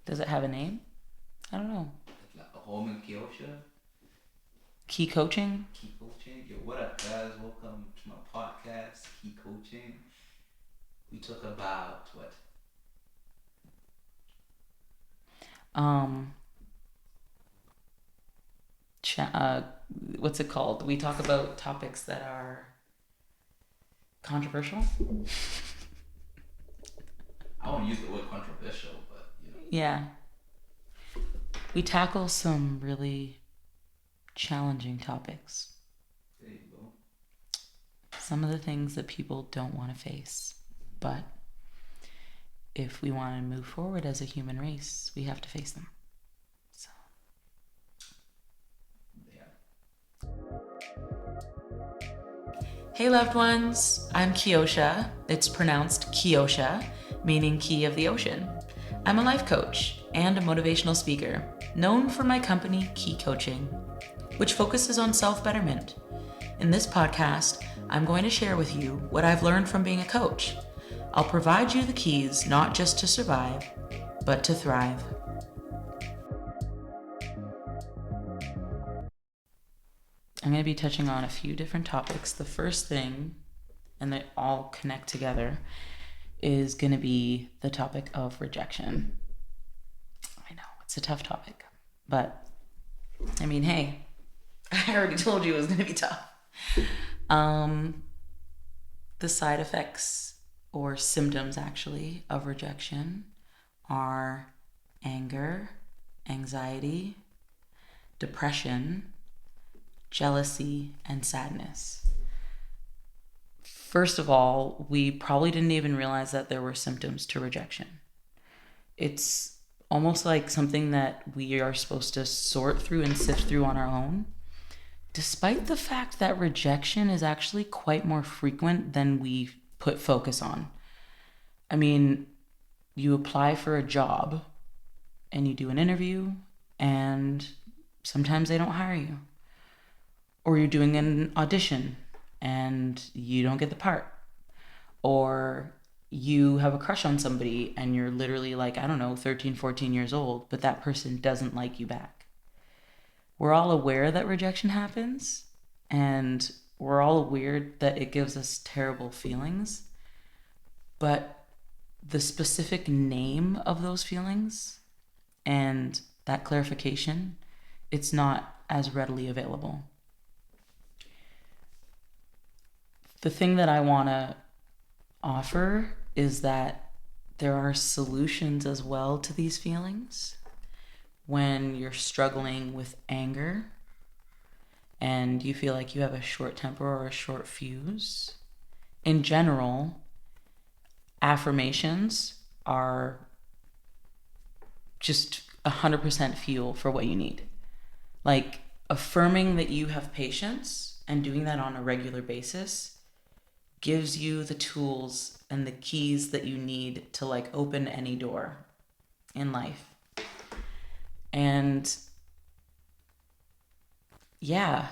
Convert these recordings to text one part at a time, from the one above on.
Does it have a name? I don't know. Like a home in Keyosha. Key coaching? Key coaching. Yo, what up, guys? Welcome to my podcast, Key Coaching. We talk about what? Um, cha- uh, what's it called? We talk about topics that are controversial. I won't use the word controversial, but Yeah. We tackle some really challenging topics. there you go. Some of the things that people don't want to face. But if we want to move forward as a human race, we have to face them. So. Yeah. Hey, loved ones. I'm Keyosha. It's pronounced Keyosha, meaning key of the ocean. I'm a life coach and a motivational speaker, known for my company, Key Coaching, which focuses on self-betterment. In this podcast, I'm going to share with you what I've learned from being a coach. I'll provide you the keys not just to survive, but to thrive. I'm going to be touching on a few different topics. The first thing, and they all connect together, is going to be the topic of rejection. I know, it's a tough topic, but I mean, hey, I already told you it was going to be tough. The side effects or symptoms actually of rejection are anger, anxiety, depression, jealousy, and sadness. First of all, we probably didn't even realize that there were symptoms to rejection. It's almost like something that we are supposed to sort through and sift through on our own, despite the fact that rejection is actually quite more frequent than we put focus on. I mean, you apply for a job and you do an interview and sometimes they don't hire you. Or you're doing an audition and you don't get the part. Or you have a crush on somebody and you're literally like, I don't know, 13, 14 years old, but that person doesn't like you back. We're all aware that rejection happens and we're all aware that it gives us terrible feelings, but the specific name of those feelings and that clarification, it's not as readily available. The thing that I want to offer is that there are solutions as well to these feelings. When you're struggling with anger and you feel like you have a short temper or a short fuse, in general, affirmations are just 100% fuel for what you need. Like affirming that you have patience and doing that on a regular basis gives you the tools and the keys that you need to like open any door in life. And yeah,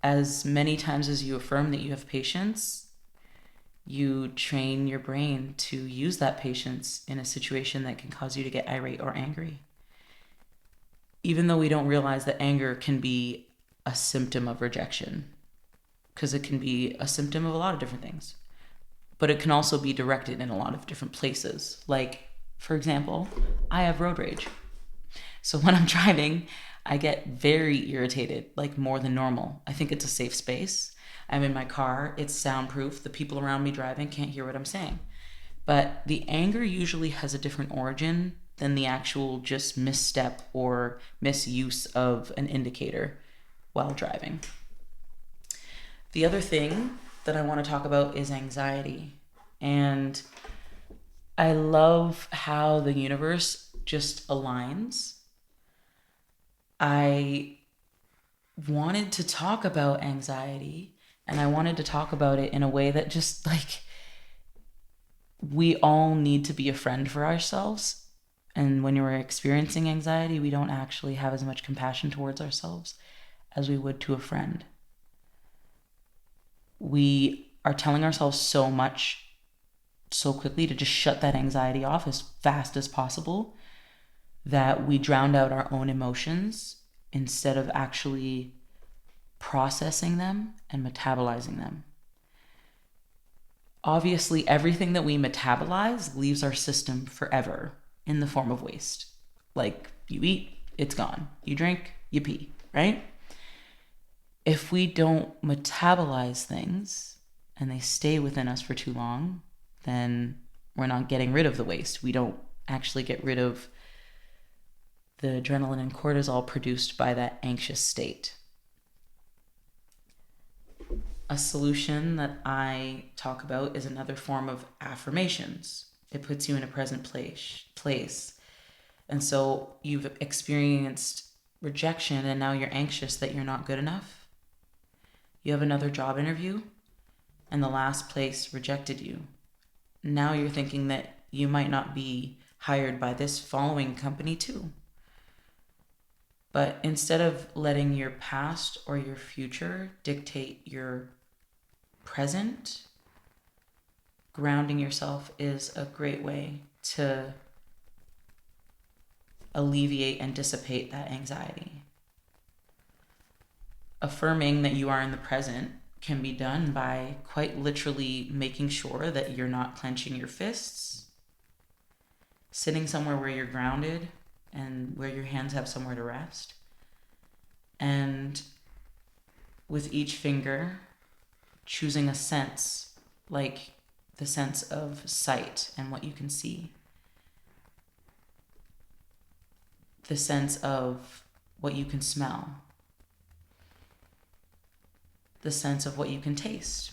as many times as you affirm that you have patience, you train your brain to use that patience in a situation that can cause you to get irate or angry. Even though we don't realize that anger can be a symptom of rejection, because it can be a symptom of a lot of different things. But it can also be directed in a lot of different places. Like, for example, I have road rage. So when I'm driving, I get very irritated, like more than normal. I think it's a safe space. I'm in my car, it's soundproof. The people around me driving can't hear what I'm saying. But the anger usually has a different origin than the actual just misstep or misuse of an indicator while driving. The other thing that I want to talk about is anxiety. And I love how the universe just aligns. I wanted to talk about anxiety and I wanted to talk about it in a way that just like we all need to be a friend for ourselves. And when you're experiencing anxiety, we don't actually have as much compassion towards ourselves as we would to a friend. We are telling ourselves so much so quickly to just shut that anxiety off as fast as possible. that we drowned out our own emotions instead of actually processing them and metabolizing them. Obviously, everything that we metabolize leaves our system forever in the form of waste. Like you eat, it's gone. You drink, you pee, right? If we don't metabolize things and they stay within us for too long, then we're not getting rid of the waste. We don't actually get rid of the adrenaline and cortisol produced by that anxious state. A solution that I talk about is another form of affirmations. It puts you in a present place. And so you've experienced rejection and now you're anxious that you're not good enough. You have another job interview and the last place rejected you. Now you're thinking that you might not be hired by this following company too. But instead of letting your past or your future dictate your present, grounding yourself is a great way to alleviate and dissipate that anxiety. Affirming that you are in the present can be done by quite literally making sure that you're not clenching your fists, sitting somewhere where you're grounded and where your hands have somewhere to rest. And with each finger, choosing a sense, like the sense of sight and what you can see, the sense of what you can smell, the sense of what you can taste,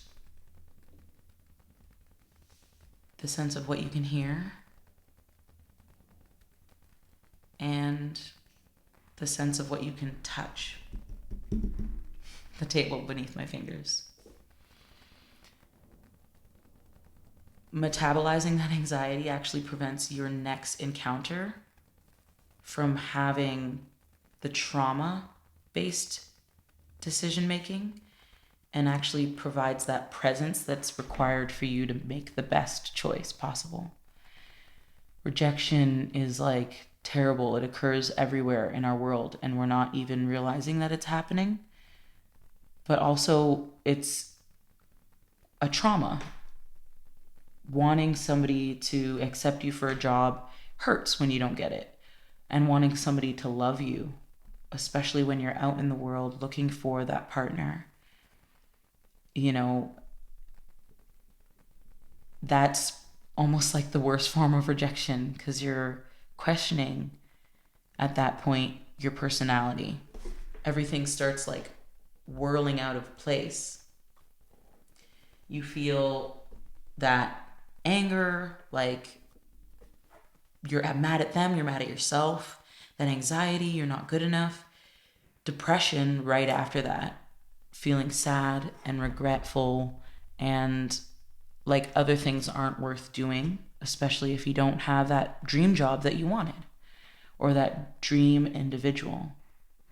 the sense of what you can hear, and the sense of what you can touch, the table beneath my fingers. Metabolizing that anxiety actually prevents your next encounter from having the trauma-based decision making and actually provides that presence that's required for you to make the best choice possible. Rejection is like terrible. It occurs everywhere in our world and we're not even realizing that it's happening. But also it's a trauma. Wanting somebody to accept you for a job hurts when you don't get it. And wanting somebody to love you, especially when you're out in the world looking for that partner, that's almost like the worst form of rejection because you're questioning at that point your personality. Everything starts like whirling out of place. You feel that anger, like you're mad at them, you're mad at yourself, that anxiety, you're not good enough, depression right after that, feeling sad and regretful and like other things aren't worth doing, especially if you don't have that dream job that you wanted or that dream individual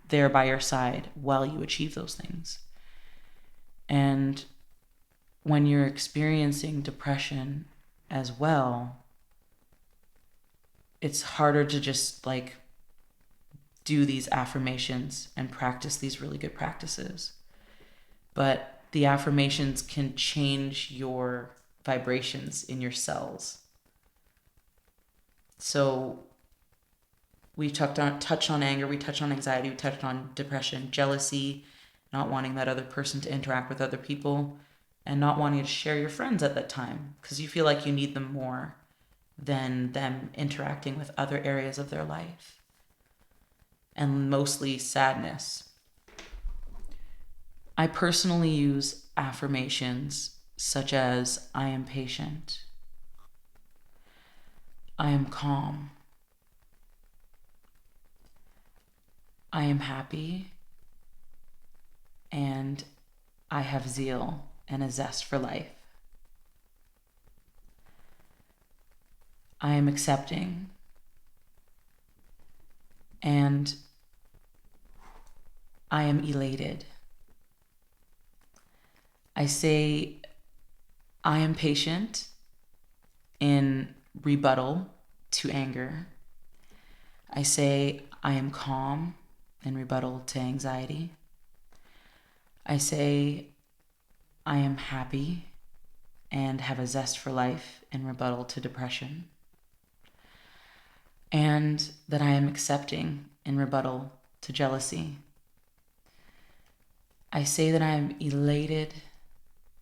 there by your side while you achieve those things. And when you're experiencing depression as well, it's harder to just like do these affirmations and practice these really good practices. But the affirmations can change your vibrations in your cells. So we touched on anger, we touched on anxiety, we touched on depression, jealousy, not wanting that other person to interact with other people, and not wanting to share your friends at that time because you feel like you need them more than them interacting with other areas of their life. And mostly sadness. I personally use affirmations such as I am patient, I am calm, I am happy, and I have zeal and a zest for life. I am accepting, and I am elated. I say I am patient in rebuttal to anger. I say I am calm in rebuttal to anxiety. I say I am happy and have a zest for life in rebuttal to depression. And that I am accepting in rebuttal to jealousy. I say that I am elated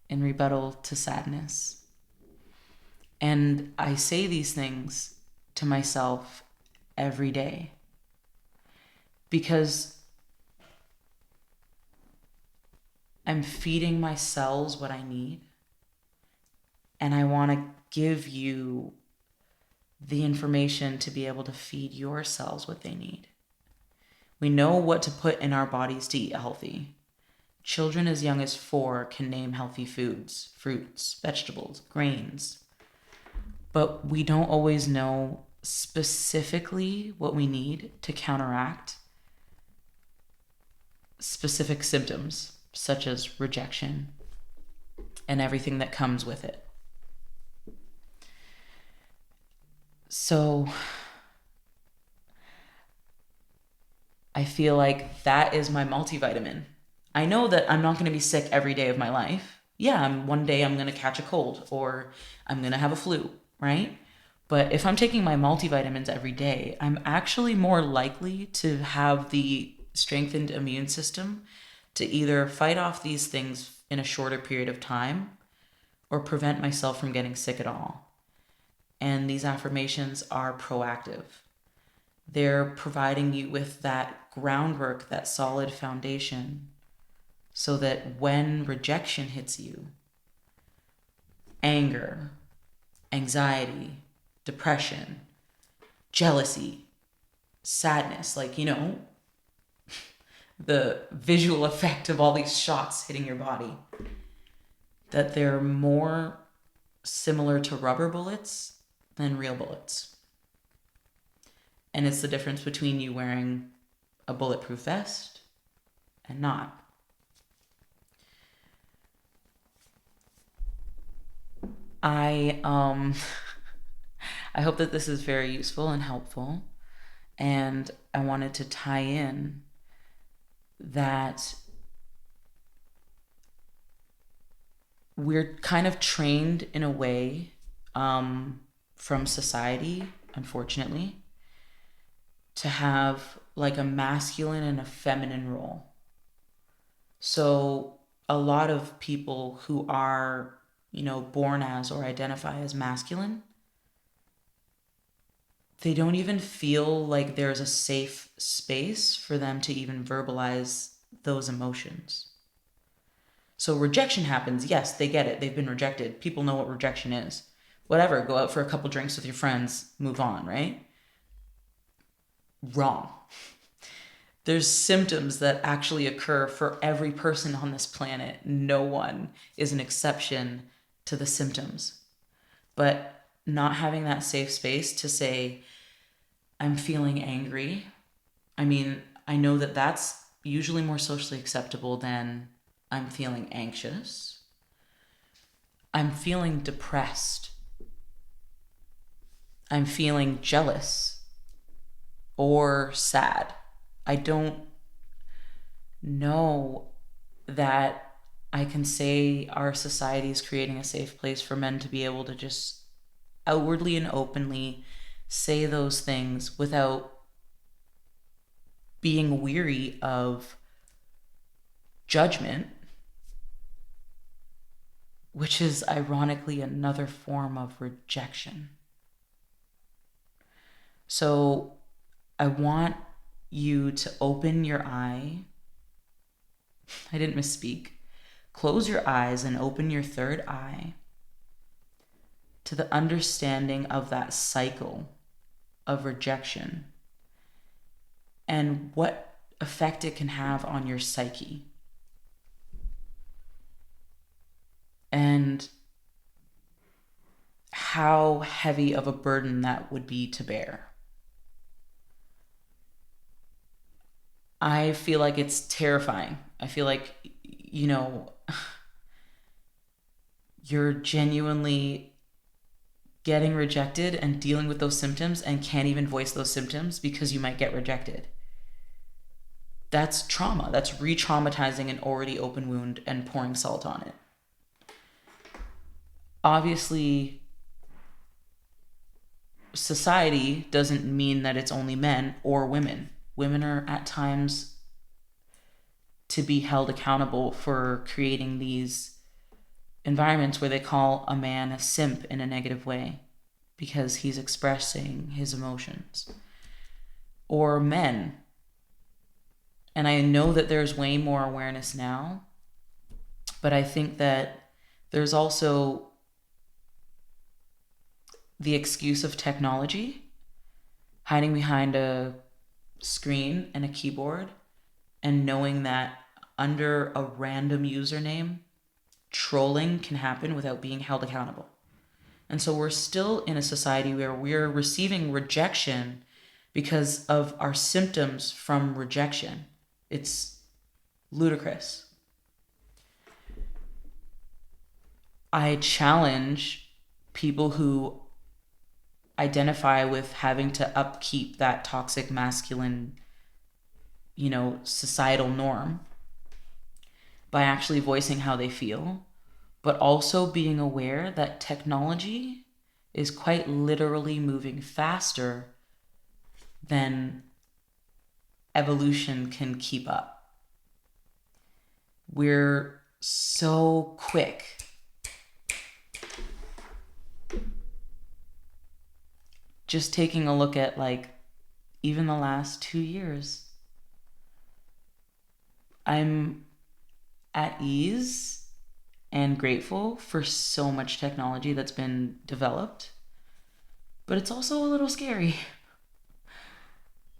in rebuttal to sadness. And I say these things to myself every day because I'm feeding my cells what I need, and I want to give you the information to be able to feed your cells what they need. We know what to put in our bodies to eat healthy. Children as young as 4 can name healthy foods, fruits, vegetables, grains. But we don't always know specifically what we need to counteract specific symptoms, such as rejection and everything that comes with it. So I feel like that is my multivitamin. I know that I'm not going to be sick every day of my life. Yeah, one day I'm going to catch a cold or I'm going to have a flu, right? But if I'm taking my multivitamins every day, I'm actually more likely to have the strengthened immune system to either fight off these things in a shorter period of time or prevent myself from getting sick at all. And these affirmations are proactive. They're providing you with that groundwork, that solid foundation, so that when rejection hits you, anger, anxiety, depression, jealousy, sadness, like, the visual effect of all these shots hitting your body, that they're more similar to rubber bullets than real bullets. And it's the difference between you wearing a bulletproof vest and not. I I hope that this is very useful and helpful. And I wanted to tie in that we're kind of trained in a way from society, unfortunately, to have like a masculine and a feminine role. So a lot of people who are, born as or identify as masculine, they don't even feel like there's a safe space for them to even verbalize those emotions. So rejection happens. Yes, they get it. They've been rejected. People know what rejection is. Whatever, go out for a couple drinks with your friends, move on, right? Wrong. There's symptoms that actually occur for every person on this planet. No one is an exception to the symptoms. But not having that safe space to say, I'm feeling angry. I mean, I know that that's usually more socially acceptable than I'm feeling anxious. I'm feeling depressed. I'm feeling jealous or sad. I don't know that I can say our society is creating a safe place for men to be able to just outwardly and openly say those things without being weary of judgment, which is ironically another form of rejection. So I want you to open your eye. I didn't misspeak. Close your eyes and open your third eye to the understanding of that cycle of rejection and what effect it can have on your psyche. And how heavy of a burden that would be to bear. I feel like it's terrifying. I feel like, you're genuinely getting rejected and dealing with those symptoms and can't even voice those symptoms because you might get rejected. That's trauma. That's re-traumatizing an already open wound and pouring salt on it. Obviously, society doesn't mean that it's only men or women. Women are at times to be held accountable for creating these environments where they call a man a simp in a negative way because he's expressing his emotions. Or men. And I know that there's way more awareness now, but I think that there's also the excuse of technology, hiding behind a screen and a keyboard, and knowing that under a random username, trolling can happen without being held accountable. And so we're still in a society where we're receiving rejection because of our symptoms from rejection. It's ludicrous. I challenge people who identify with having to upkeep that toxic masculine, societal norm by actually voicing how they feel, but also being aware that technology is quite literally moving faster than evolution can keep up. We're so quick just taking a look at even the last 2 years. I'm at ease and grateful for so much technology that's been developed, but it's also a little scary.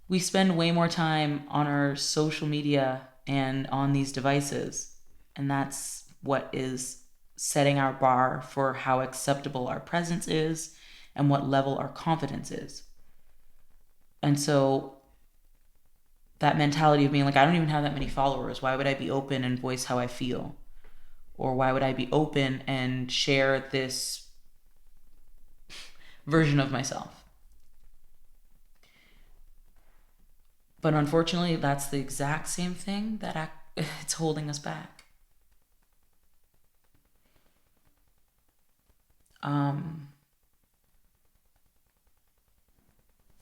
We spend way more time on our social media and on these devices, and that's what is setting our bar for how acceptable our presence is and what level our confidence is. And so that mentality of being like, I don't even have that many followers. Why would I be open and voice how I feel? Or why would I be open and share this version of myself? But unfortunately, that's the exact same thing that it's holding us back.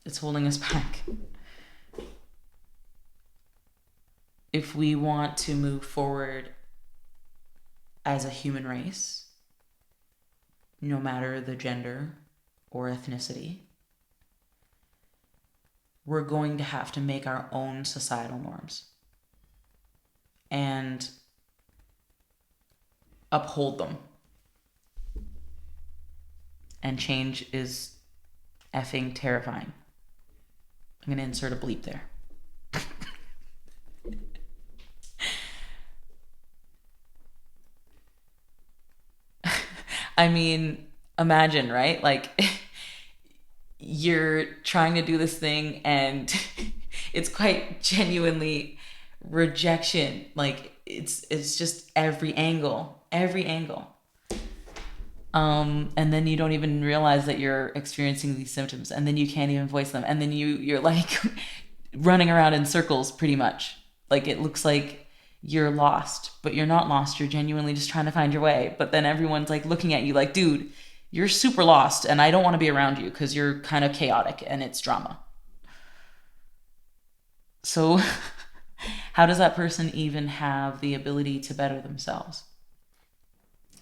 It's holding us back. If we want to move forward as a human race, no matter the gender or ethnicity, we're going to have to make our own societal norms and uphold them. And change is effing terrifying. I'm going to insert a bleep there. I mean, imagine, right? You're trying to do this thing and it's quite genuinely rejection. It's just every angle. And then you don't even realize that you're experiencing these symptoms, and then you can't even voice them, and then you're running around in circles pretty much. It looks like you're lost, but you're not lost. You're genuinely just trying to find your way. But then everyone's looking at you like, dude, you're super lost and I don't want to be around you because you're kind of chaotic and it's drama. So how does that person even have the ability to better themselves?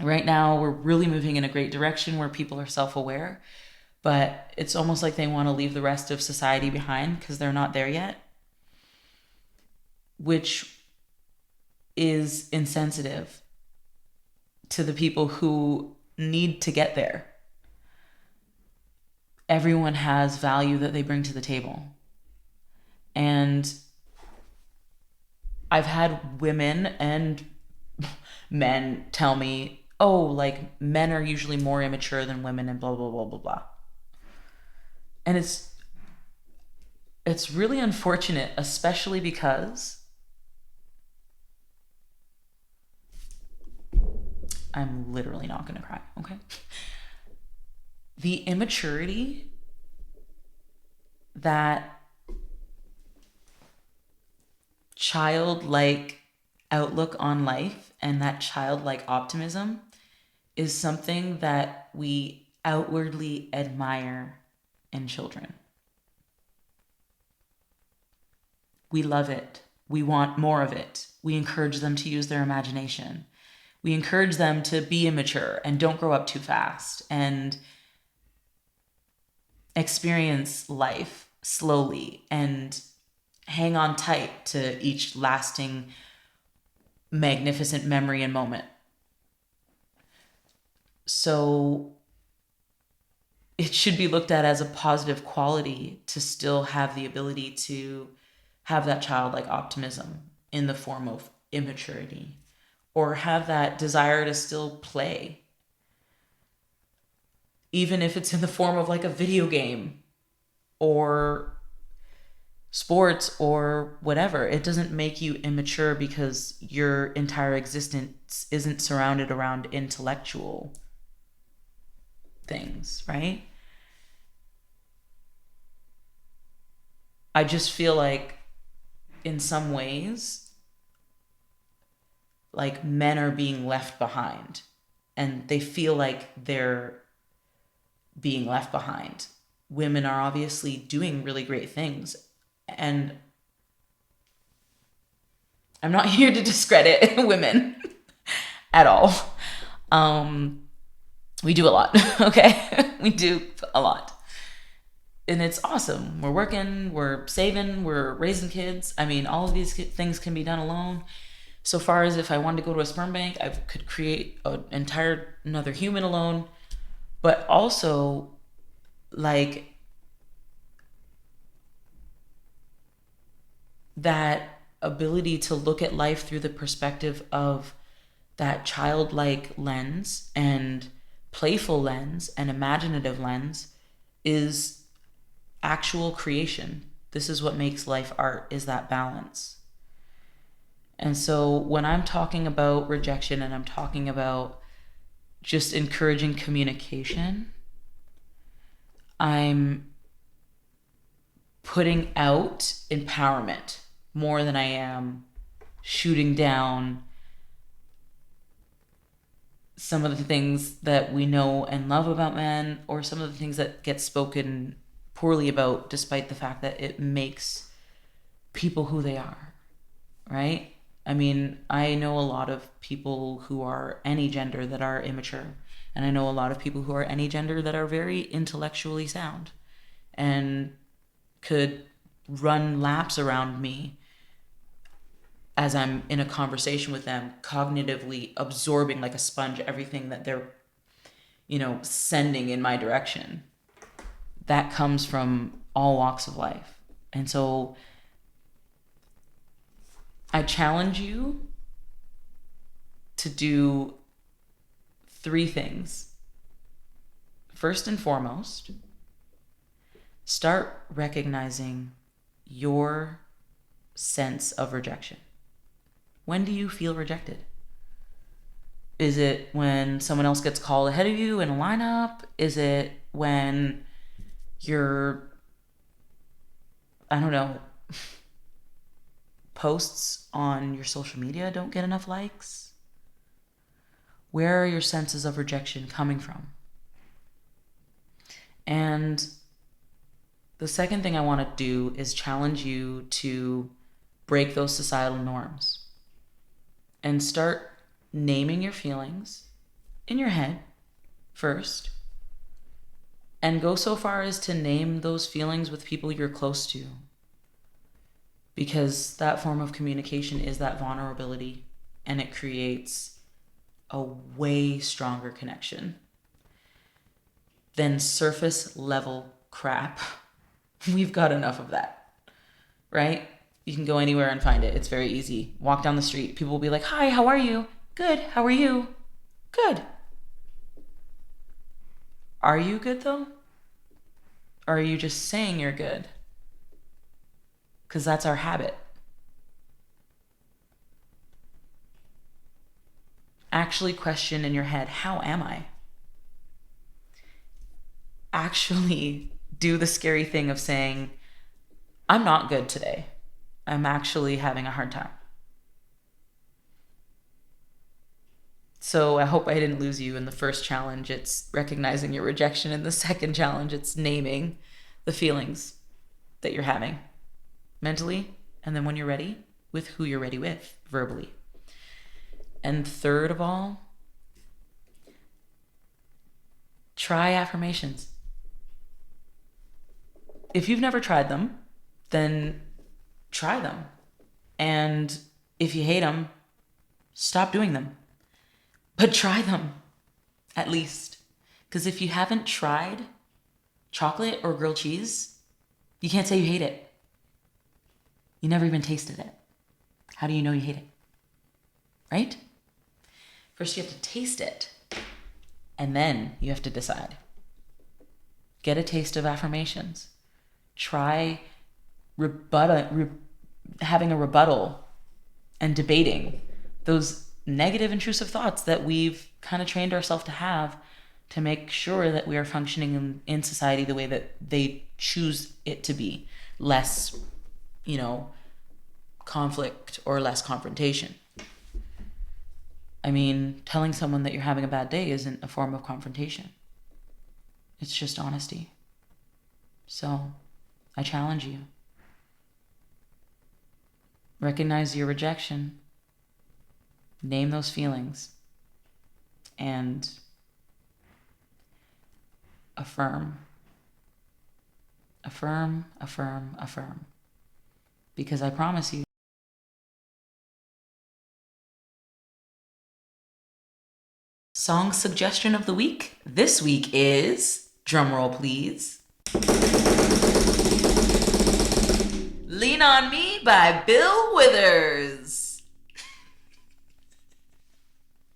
Right now, we're really moving in a great direction where people are self-aware, but it's almost like they want to leave the rest of society behind because they're not there yet, which is insensitive to the people who need to get there. Everyone has value that they bring to the table. And I've had women and men tell me, oh, men are usually more immature than women and blah, blah, blah, blah, blah. And it's really unfortunate, especially because I'm literally not going to cry, okay? The immaturity that childlike outlook on life and that childlike optimism is something that we outwardly admire in children. We love it. We want more of it. We encourage them to use their imagination. We encourage them to be immature and don't grow up too fast and experience life slowly and hang on tight to each lasting magnificent memory and moment. So it should be looked at as a positive quality to still have the ability to have that childlike optimism in the form of immaturity, or have that desire to still play, even if it's in the form of like a video game or sports or whatever. It doesn't make you immature because your entire existence isn't surrounded around intellectual things, right? I just feel like in some ways, like men are being left behind and they feel like they're being left behind. Women are obviously doing really great things. And I'm not here to discredit women at all. We do a lot, okay? We do a lot. And it's awesome. We're working, we're saving, we're raising kids. I mean, all of these things can be done alone. So far as if I wanted to go to a sperm bank, I could create an entire another human alone. But also, like, that ability to look at life through the perspective of that childlike lens and playful lens and imaginative lens is actual creation. This is what makes life art, is that balance. And so when I'm talking about rejection and I'm talking about just encouraging communication, I'm putting out empowerment more than I am shooting down some of the things that we know and love about men, or some of the things that get spoken poorly about, despite the fact that it makes people who they are, right? I mean, I know a lot of people who are any gender that are immature, and I know a lot of people who are any gender that are very intellectually sound and could run laps around me as I'm in a conversation with them, cognitively absorbing like a sponge everything that they're, sending in my direction. That comes from all walks of life. And so I challenge you to do 3 things. First and foremost, start recognizing your sense of rejection. When do you feel rejected? Is it when someone else gets called ahead of you in a lineup? Is it when your, I don't know, posts on your social media don't get enough likes? Where are your senses of rejection coming from? And the second thing I want to do is challenge you to break those societal norms and start naming your feelings in your head first, and go so far as to name those feelings with people you're close to, because that form of communication is that vulnerability, and it creates a way stronger connection than surface level crap. We've got enough of that, right? You can go anywhere and find it. It's very easy. Walk down the street. People will be like, "Hi, how are you?" "Good. How are you?" "Good." Are you good though? Or are you just saying you're good? Because that's our habit. Actually question in your head, how am I? actually do the scary thing of saying, I'm not good today. I'm actually having a hard time. So I hope I didn't lose you in the first challenge. It's recognizing your rejection. In the second challenge, it's naming the feelings that you're having mentally. And then when you're ready, with who you're ready with verbally. And third of all, try affirmations. If you've never tried them, then try them. And if you hate them, stop doing them. But try them, at least. Because if you haven't tried chocolate or grilled cheese, you can't say you hate it. You never even tasted it. How do you know you hate it? Right? First, you have to taste it. And then you have to decide. Get a taste of affirmations. Try having a rebuttal and debating those negative intrusive thoughts that we've kind of trained ourselves to have, to make sure that we are functioning in society the way that they choose it to be. Less, conflict or less confrontation. I mean, telling someone that you're having a bad day isn't a form of confrontation. It's just honesty. So, I challenge you. Recognize your rejection. Name those feelings. And affirm. Affirm, affirm, affirm. Because I promise you, song suggestion of the week this week is, drumroll please, Lean on Me by Bill Withers.